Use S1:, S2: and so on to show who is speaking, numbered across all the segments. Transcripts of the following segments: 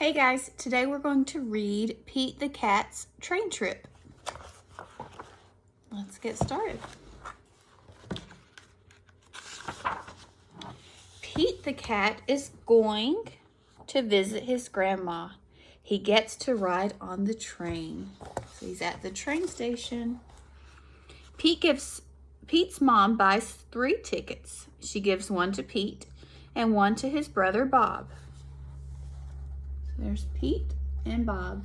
S1: Hey guys, today we're going to read Pete the Cat's Train Trip. Let's get started. Pete the cat is going to visit his grandma. He gets to ride on the train. So he's at the train station. Pete's mom buys 3 tickets. She gives one to Pete and one to his brother Bob. There's Pete and Bob.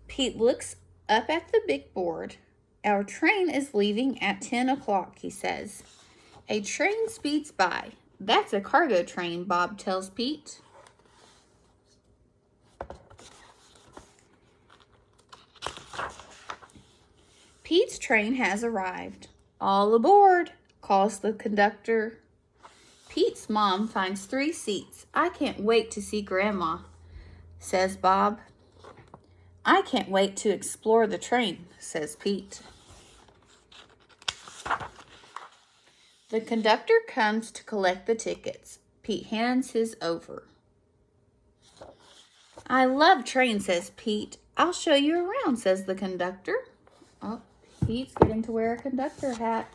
S1: Pete looks up at the big board. Our train is leaving at 10 o'clock, he says. A train speeds by. That's a cargo train, Bob tells Pete. Pete's train has arrived. All aboard, calls the conductor. Pete's mom finds 3 seats. I can't wait to see Grandma, says Bob. I can't wait to explore the train, says Pete. The conductor comes to collect the tickets. Pete hands his over. I love trains, says Pete. I'll show you around, says the conductor. Oh, Pete's getting to wear a conductor hat.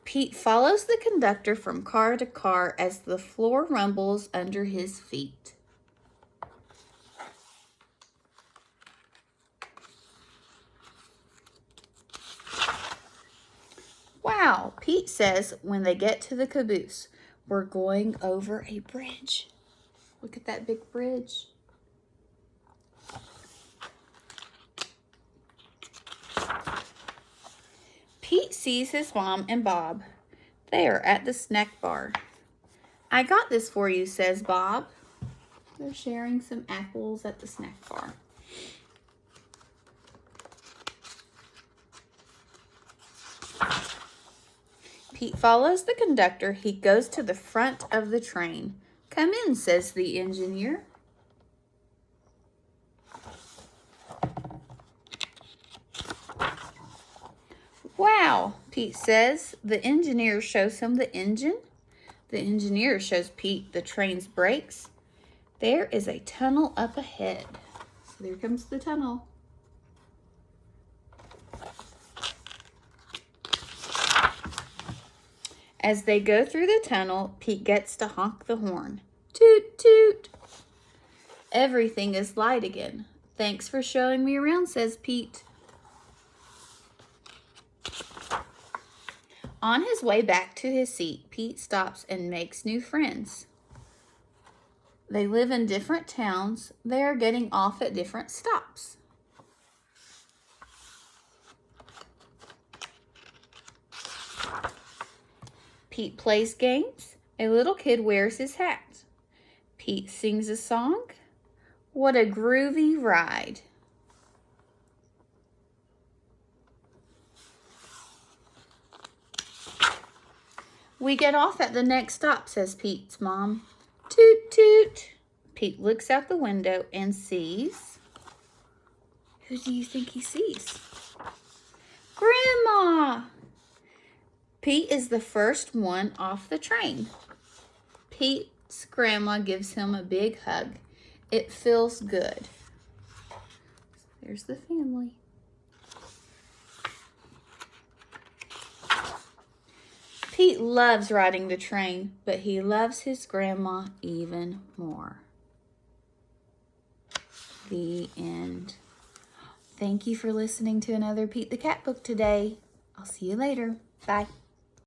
S1: Pete follows the conductor from car to car as the floor rumbles under his feet. Wow, Pete says when they get to the caboose, we're going over a bridge. Look at that big bridge. Pete sees his mom and Bob. They are at the snack bar. I got this for you, says Bob. They're sharing some apples at the snack bar. Pete follows the conductor. He goes to the front of the train. Come in, says the engineer. Wow, Pete says. The engineer shows him the engine. The engineer shows Pete the train's brakes. There is a tunnel up ahead. So there comes the tunnel. As they go through the tunnel, Pete gets to honk the horn. Toot, toot. Everything is light again. Thanks for showing me around, says Pete. On his way back to his seat, Pete stops and makes new friends. They live in different towns. They are getting off at different stops. Pete plays games. A little kid wears his hat. Pete sings a song. What a groovy ride. We get off at the next stop, says Pete's mom. Toot, toot. Pete looks out the window and sees... Who do you think he sees? Grandma! Pete is the first one off the train. Pete's grandma gives him a big hug. It feels good. There's the family. Pete loves riding the train, but he loves his grandma even more. The end. Thank you for listening to another Pete the Cat book today. I'll see you later. Bye.